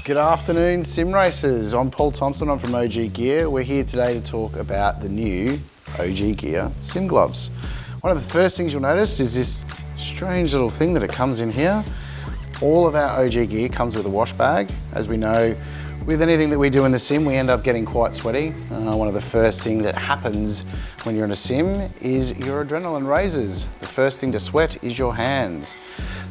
Good afternoon, sim racers. I'm Paul Thompson, I'm from OG Gear. We're here today to talk about the new OG Gear sim gloves. One of the first things you'll notice is this strange little thing that it comes in here. All of our OG Gear comes with a wash bag. As we know, with anything that we do in the sim, we end up getting quite sweaty. One of the first things that happens when you're in a sim is your adrenaline raises. The first thing to sweat is your hands.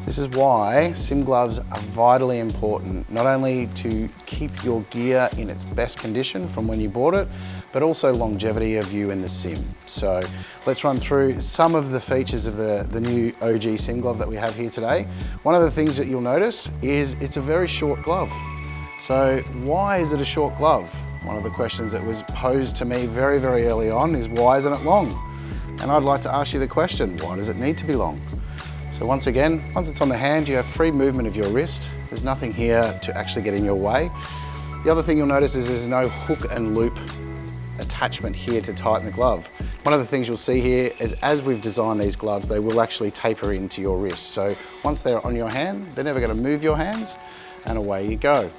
This is why sim gloves are vitally important, not only to keep your gear in its best condition from when you bought it, but also longevity of you in the sim. So let's run through some of the features of the new OG sim glove that we have here today. One of the things that you'll notice is it's a very short glove. So why is it a short glove? One of the questions that was posed to me very, very early on is why isn't it long? And I'd like to ask you the question, why does it need to be long? So once again, once it's on the hand, you have free movement of your wrist. There's nothing here to actually get in your way. The other thing you'll notice is there's no hook and loop attachment here to tighten the glove. One of the things you'll see here is as we've designed these gloves, they will actually taper into your wrist. So once they're on your hand, they're never going to move your hands, and away you go.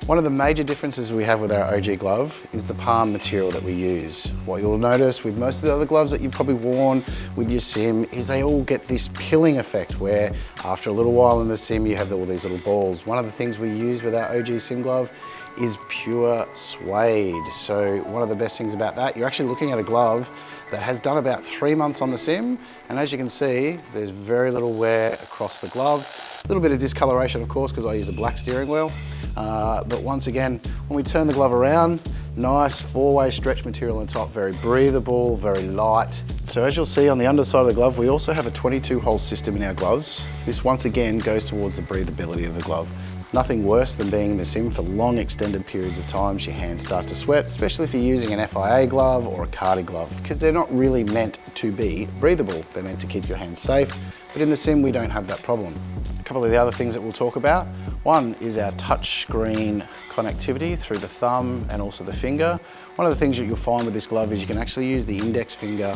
One of the major differences we have with our OG glove is the palm material that we use. What you'll notice with most of the other gloves that you've probably worn with your sim is they all get this pilling effect where after a little while in the sim you have all these little balls. One of the things we use with our OG sim glove is pure suede. So one of the best things about that, you're actually looking at a glove that has done about 3 months on the sim, and as you can see, there's very little wear across the glove. A little bit of discoloration, of course, because I use a black steering wheel. But once again, when we turn the glove around, nice four-way stretch material on top, very breathable, very light. So as you'll see on the underside of the glove, we also have a 22-hole system in our gloves. This once again goes towards the breathability of the glove. Nothing worse than being in the sim for long extended periods of time, your hands start to sweat, especially if you're using an FIA glove or a karting glove, because they're not really meant to be breathable. They're meant to keep your hands safe, but in the sim we don't have that problem. A couple of the other things that we'll talk about. One is our touch screen connectivity through the thumb and also the finger. One of the things that you'll find with this glove is you can actually use the index finger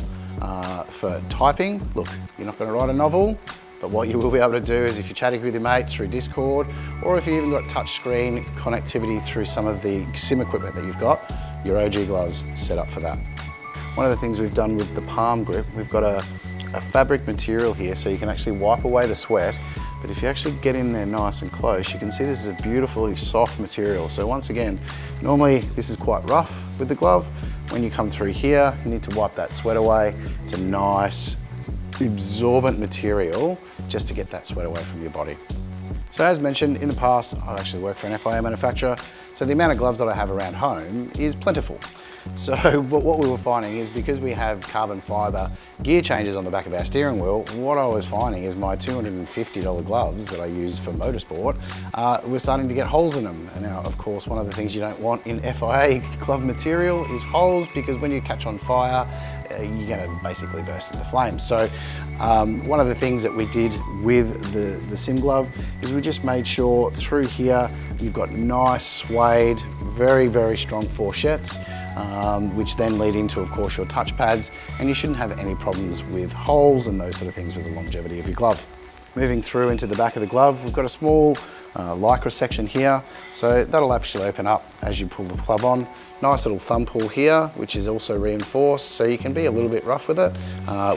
for typing. Look, you're not going to write a novel, but what you will be able to do is if you're chatting with your mates through Discord, or if you even got touch screen connectivity through some of the sim equipment that you've got, your OG gloves set up for that. One of the things we've done with the palm grip, we've got a fabric material here so you can actually wipe away the sweat. But if you actually get in there nice and close, you can see this is a beautifully soft material. So once again, normally this is quite rough with the glove. When you come through here, you need to wipe that sweat away. It's a nice, absorbent material just to get that sweat away from your body. So as mentioned, in the past, I've actually worked for an FIA manufacturer, so the amount of gloves that I have around home is plentiful. So what we were finding is because we have carbon fibre gear changes on the back of our steering wheel, what I was finding is my $250 gloves that I use for motorsport were starting to get holes in them. And now, of course, one of the things you don't want in FIA glove material is holes, because when you catch on fire, you're going to basically burst into flames. So one of the things that we did with the sim glove is we just made sure through here you've got nice suede, very, very strong fourchettes, which then lead into, of course, your touch pads, and you shouldn't have any problems with holes and those sort of things with the longevity of your glove. Moving through into the back of the glove, we've got a small lycra section here, so that'll actually open up as you pull the glove on. Nice little thumb pull here, which is also reinforced, so you can be a little bit rough with it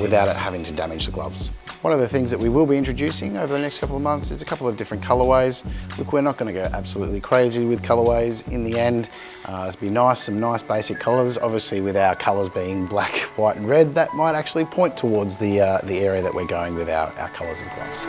without it having to damage the gloves. One of the things that we will be introducing over the next couple of months is a couple of different colorways. Look, we're not going to go absolutely crazy with colorways. In the end, it's be nice, some nice basic colors. Obviously, with our colors being black, white, and red, that might actually point towards the area that we're going with our colors and gloves.